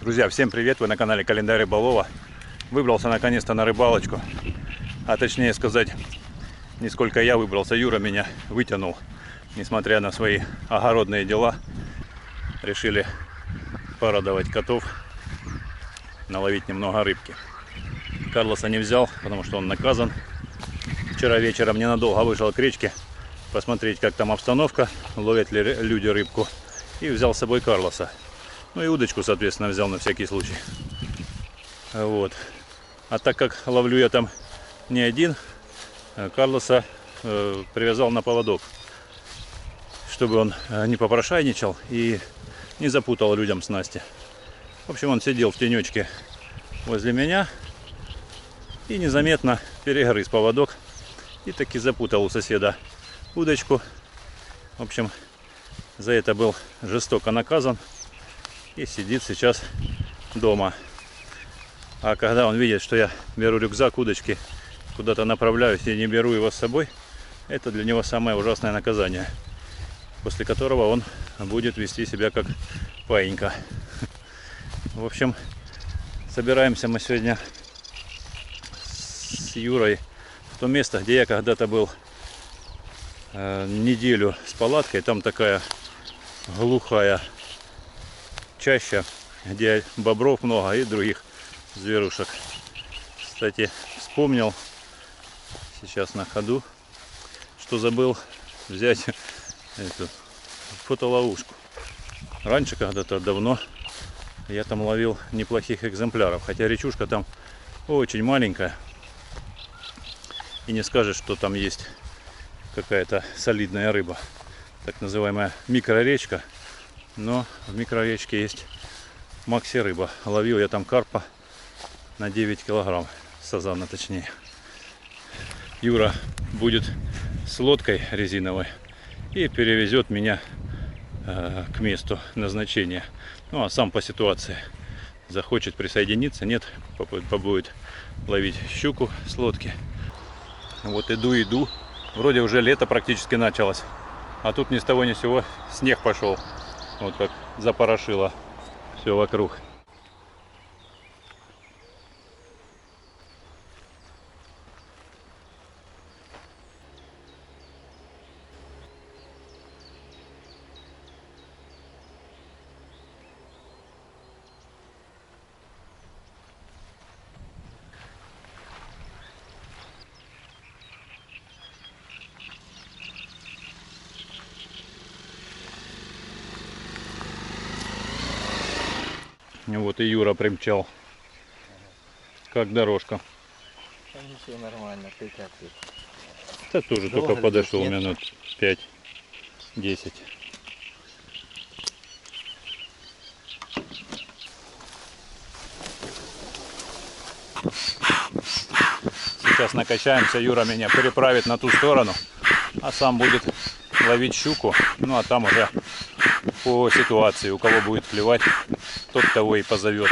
Друзья, всем привет! Вы на канале Календарь Рыболова. Выбрался наконец-то на рыбалочку. А точнее сказать, не сколько я выбрался, Юра меня вытянул. Несмотря на свои огородные дела, решили порадовать котов, наловить немного рыбки. Карлоса не взял, потому что он наказан. Вчера вечером ненадолго вышел к речке посмотреть, как там обстановка, ловят ли люди рыбку. И взял с собой Карлоса. Ну и удочку, соответственно, взял на всякий случай. Вот. А так как ловлю я там не один, Карлоса привязал на поводок, чтобы он не попрошайничал и не запутал людям снасти. В общем, он сидел в тенечке возле меня и незаметно перегрыз поводок и таки запутал у соседа удочку. В общем, за это был жестоко наказан и сидит сейчас дома. А когда он видит, что я беру рюкзак, удочки, куда-то направляюсь и не беру его с собой, это для него самое ужасное наказание, после которого он будет вести себя как паинька. В общем, собираемся мы сегодня с Юрой в то место, где я когда-то был неделю с палаткой. Там такая глухая чаща, где бобров много и других зверушек. Кстати, вспомнил сейчас на ходу, что забыл взять эту фотоловушку. Раньше, когда-то давно, я там ловил неплохих экземпляров, хотя речушка там очень маленькая, и не скажешь, что там есть какая-то солидная рыба, так называемая микроречка. Но в микроречке есть макси-рыба. Ловил я там карпа на 9 килограмм, сазана точнее. Юра будет с лодкой резиновой и перевезет меня к месту назначения. Ну а сам по ситуации захочет присоединиться, нет, побудет ловить щуку с лодки. Вот иду. Вроде уже лето практически началось, а тут ни с того ни с сего снег пошел. Вот как запорошило все вокруг. Вот и Юра примчал. Как дорожка. Все нормально, ты как ты? Да тоже Долго только подошел здесь нет? минут 5-10. Сейчас накачаемся, Юра меня переправит на ту сторону, а сам будет ловить щуку. Ну а там уже по ситуации, у кого будет клевать, тот того и позовет.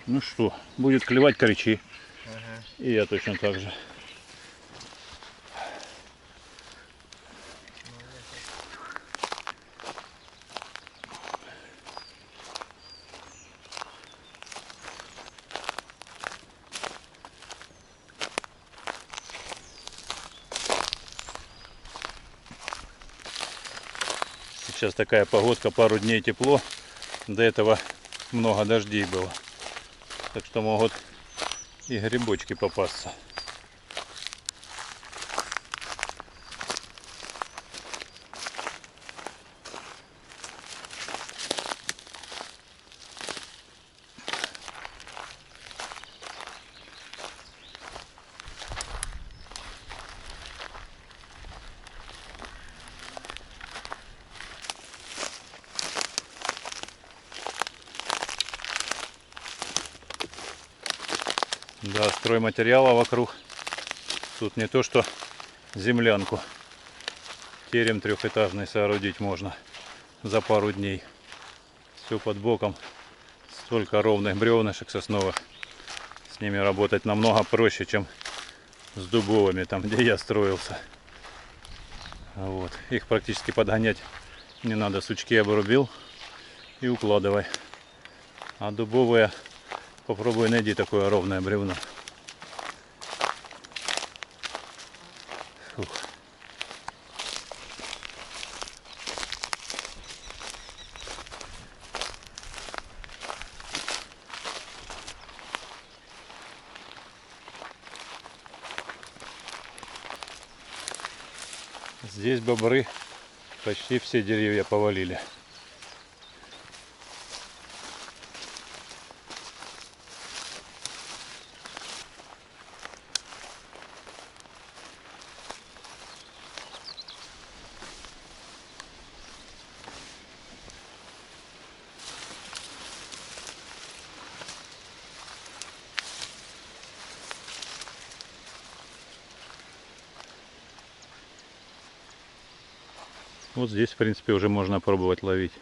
Ну что, будет клевать, кричи. Ага. И я точно так же. Сейчас такая погодка, пару дней тепло. До этого много дождей было. Так что могут и грибочки попасться. Да, стройматериала вокруг. Тут не то что землянку. Терем трехэтажный соорудить можно за пару дней. Все под боком. Столько ровных бревнышек сосновых. С ними работать намного проще, чем с дубовыми, там где я строился. Вот. Их практически подгонять не надо. Сучки обрубил и укладывай. А дубовые попробуй найди такое ровное бревно. Фух. Здесь бобры почти все деревья повалили. Вот здесь, в принципе, уже можно пробовать ловить.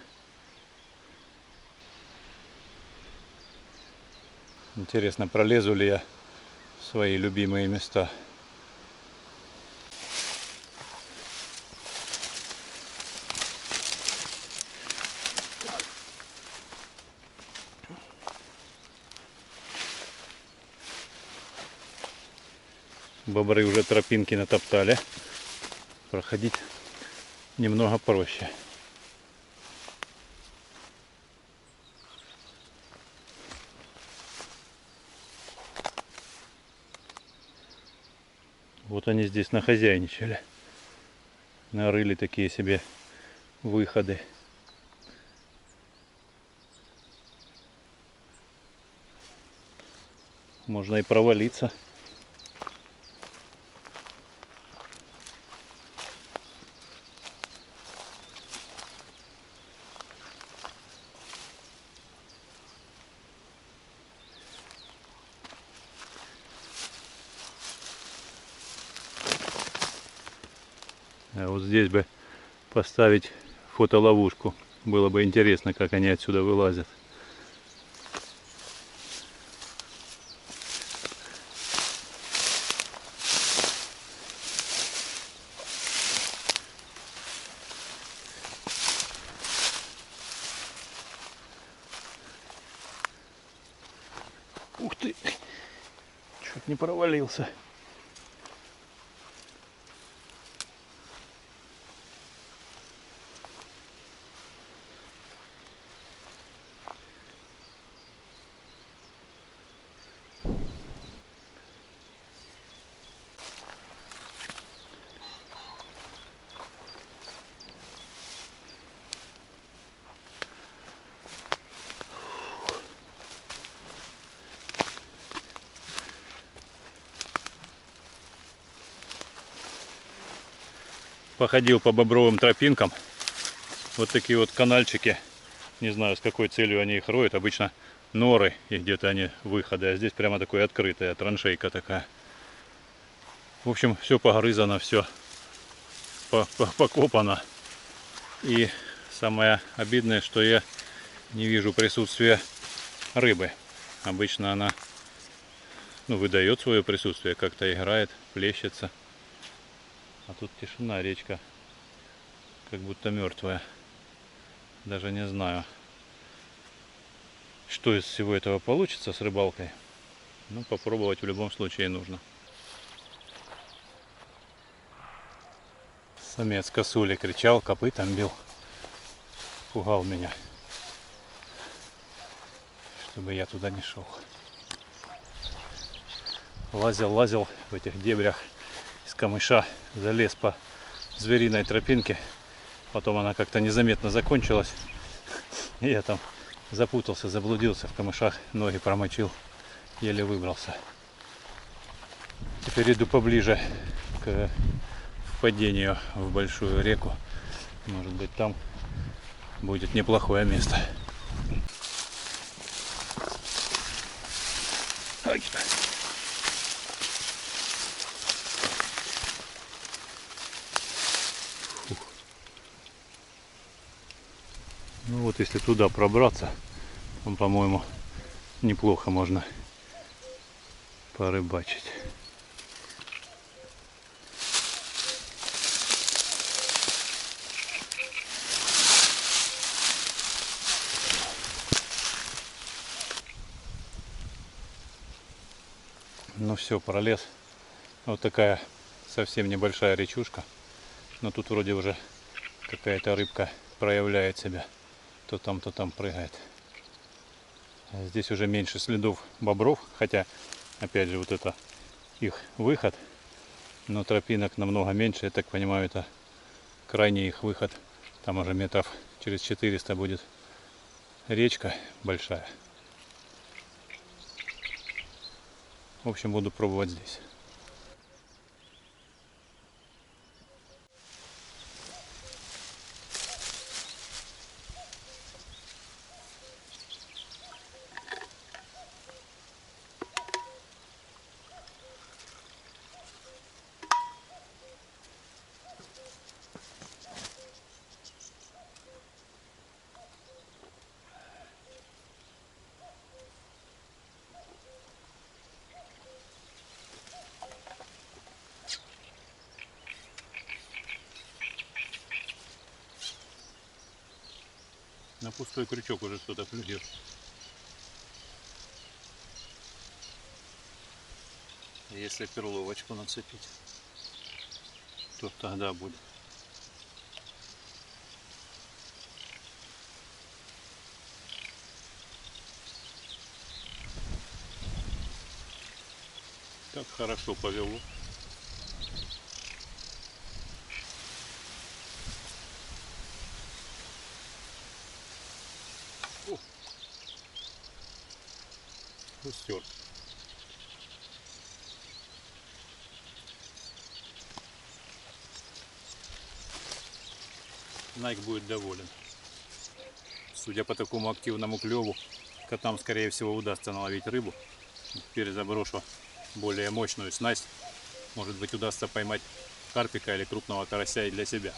Интересно, пролезу ли я в свои любимые места. Бобры уже тропинки натоптали. Проходить немного проще. Вот они здесь нахозяйничали. Нарыли такие себе выходы. Можно и провалиться. А вот здесь бы поставить фотоловушку. Было бы интересно, как они отсюда вылазят. Ух ты! Чуть не провалился. Походил по бобровым тропинкам. Вот такие вот канальчики. Не знаю, с какой целью они их роют. Обычно норы и где-то они выходы. А здесь прямо такое открытая траншейка такая. В общем, все погрызано, все покопано. И самое обидное, что я не вижу присутствия рыбы. Обычно она выдает свое присутствие, как-то играет, плещется. А тут тишина, речка как будто мертвая. Даже не знаю, что из всего этого получится с рыбалкой. Но попробовать в любом случае нужно. Самец косули кричал, копытом бил. Пугал меня, чтобы я туда не шел. Лазил в этих дебрях из камыша, залез по звериной тропинке. Потом она как-то незаметно закончилась. И я там запутался, заблудился в камышах, ноги промочил, еле выбрался. Теперь иду поближе к впадению в большую реку. Может быть, там будет неплохое место. Ну вот если туда пробраться, там, по-моему, неплохо можно порыбачить. Ну все, пролез. Вот такая совсем небольшая речушка. Но тут вроде уже какая-то рыбка проявляет себя. То там прыгает. Здесь уже меньше следов бобров. Хотя, опять же, вот это их выход. Но тропинок намного меньше. Я так понимаю, это крайний их выход. Там уже метров через 400 будет речка большая. В общем, буду пробовать здесь. На пустой крючок уже кто-то клюет. Если перловочку нацепить, то тогда будет. Так хорошо повело. О, густер. Найк будет доволен. Судя по такому активному клеву, котам, скорее всего, удастся наловить рыбу. Теперь заброшу более мощную снасть. Может быть, удастся поймать карпика или крупного карася и для себя.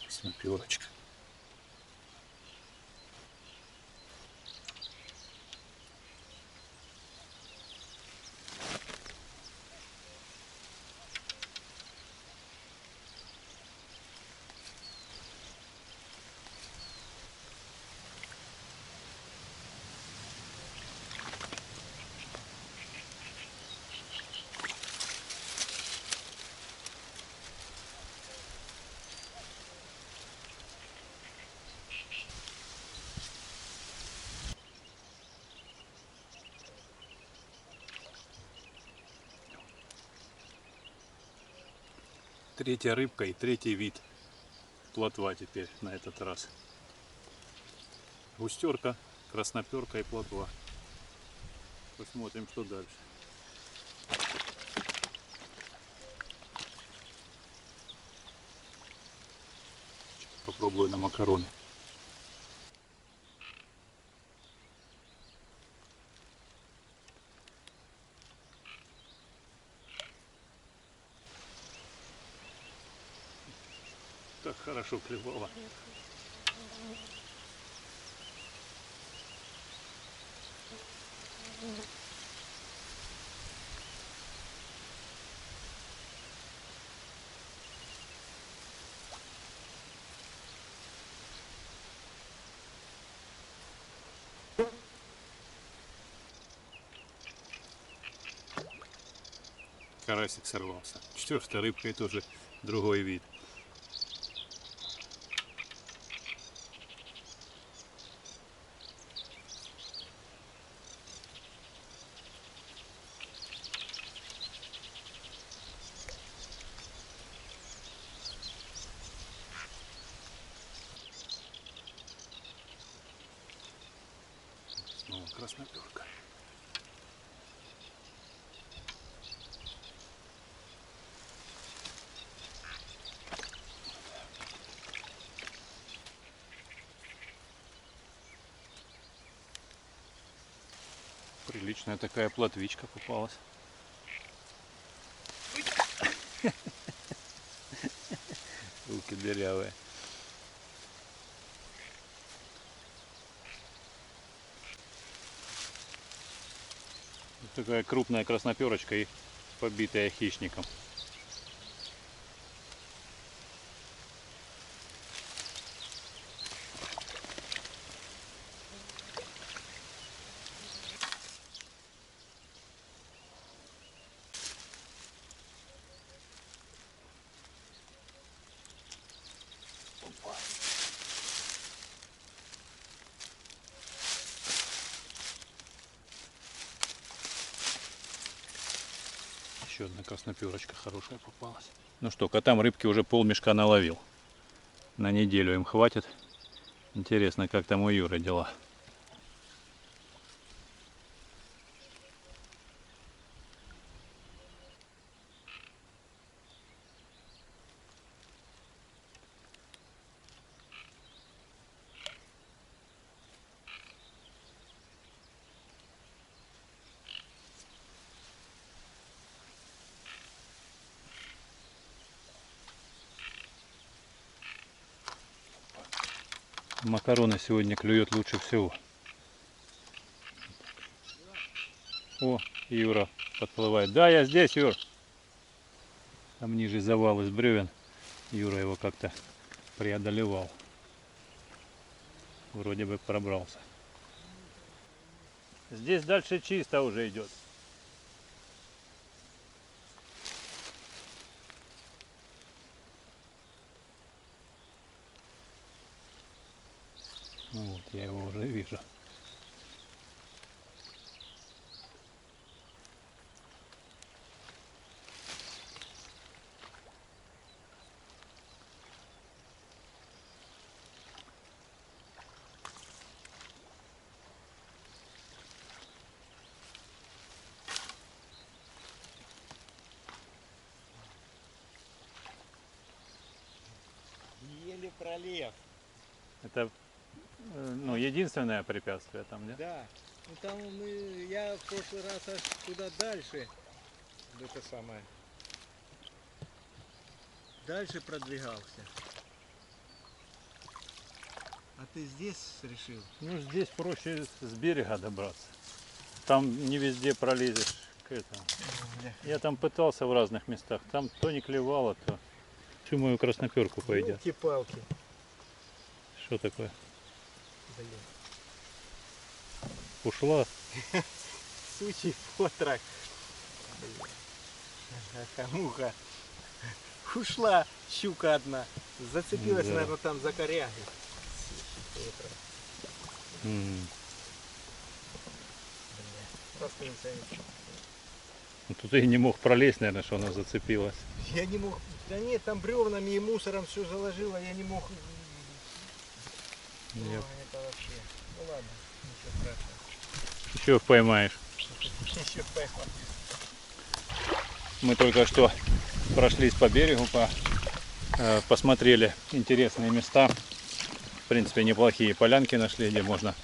Снапёрочка. Третья рыбка и третий вид. Плотва теперь на этот раз. Густерка, красноперка и плотва. Посмотрим, что дальше. Попробую на макароны. Так хорошо клевало. Карасик сорвался. Четвертая рыбка и тоже другой вид. Снова красноперка. Приличная такая плотвичка попалась. Руки дырявые. Вот такая крупная красноперочка и побитая хищником. Еще одна красноперочка хорошая попалась. Ну что, котам рыбки уже полмешка наловил. На неделю им хватит. Интересно, как там у Юры дела. Макароны сегодня клюет лучше всего. О, Юра подплывает. Да, я здесь, Юр. Там ниже завал из бревен. Юра его как-то преодолевал. Вроде бы пробрался. Здесь дальше чисто уже идет. Ну вот, я его уже вижу. Еле пролез. Это ну, единственное препятствие там, да? Да. Ну там я в прошлый раз аж туда дальше, это самое, дальше продвигался. А ты здесь решил? Ну, здесь проще с берега добраться. Там не везде пролезешь к этому. Я там пытался в разных местах. Там то не клевало, то всю мою красноперку пойдет. Палки. Что такое? Блин. Ушла? Сучий потрак. Муха. Ушла щука одна. Зацепилась, Да. наверное, там за коряги. Ну, тут и не мог пролезть, наверное, что она зацепилась. Я не мог. Да нет, там бревнами и мусором все заложило, я не мог. Я- Это вообще. Ну ладно, ничего страшного. Еще поймаешь. Еще поймал. Мы только что прошлись по берегу, посмотрели интересные места. В принципе, неплохие полянки нашли, где можно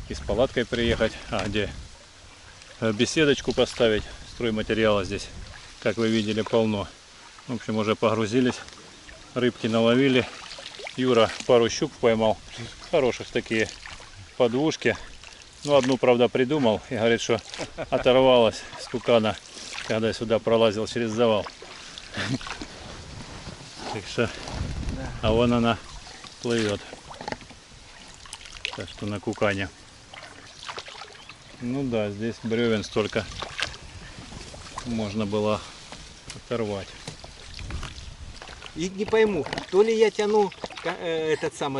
и с палаткой приехать, а где беседочку поставить. Стройматериала здесь, как вы видели, полно. В общем, уже погрузились, рыбки наловили. Юра пару щук поймал, хороших такие подвушки. Ну, одну, правда, придумал и говорит, что оторвалась с тукана, когда сюда пролазил через завал. Так что, а вон она плывет. Так что на кукане. Ну да, здесь бревен столько можно было Оторвать. И не пойму, то ли я тяну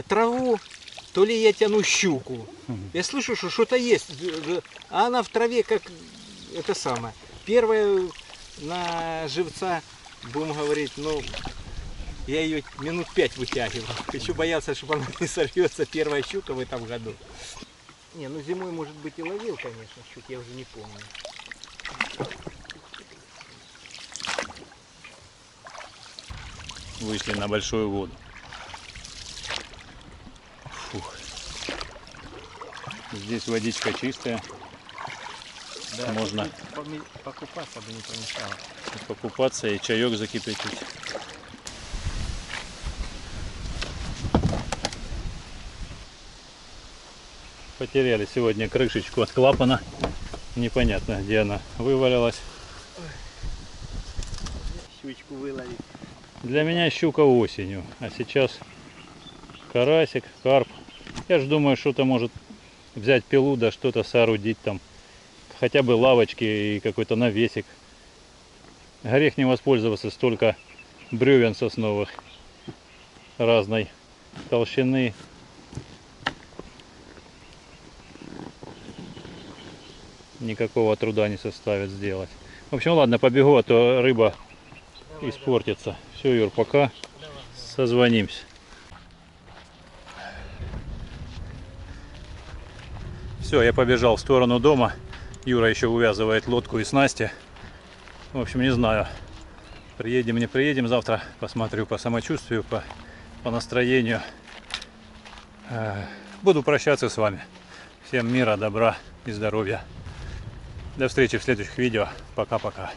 траву, то ли я тяну щуку. Я слышу, что что-то есть, а она в траве как это самое. Первая на живца, будем говорить, ну, я ее минут 5 вытягивал. Еще боялся, чтобы она не сорвется, первая щука в этом году. Не, ну зимой, может быть, и ловил, конечно, щук, я уже не помню. Вышли на большую воду. Фух. Здесь водичка чистая. Да, можно покупаться бы не помешало. покупаться и чаек закипятить. Потеряли сегодня крышечку от клапана. Непонятно, где она вывалилась. Щучку выловить. Для меня щука осенью, а сейчас карасик, карп. Я же думаю, что-то может взять пилу, да что-то соорудить там. Хотя бы лавочки и какой-то навесик. Грех не воспользоваться, столько бревен сосновых разной толщины. Никакого труда не составит сделать. В общем, ладно, побегу, а то рыба испортится. Все, Юр, пока. Созвонимся. Все, я побежал в сторону дома. Юра еще увязывает лодку и снасти. В общем, не знаю, приедем, не приедем. Завтра посмотрю по самочувствию, по настроению. Буду прощаться с вами. Всем мира, добра и здоровья. До встречи в следующих видео. Пока-пока.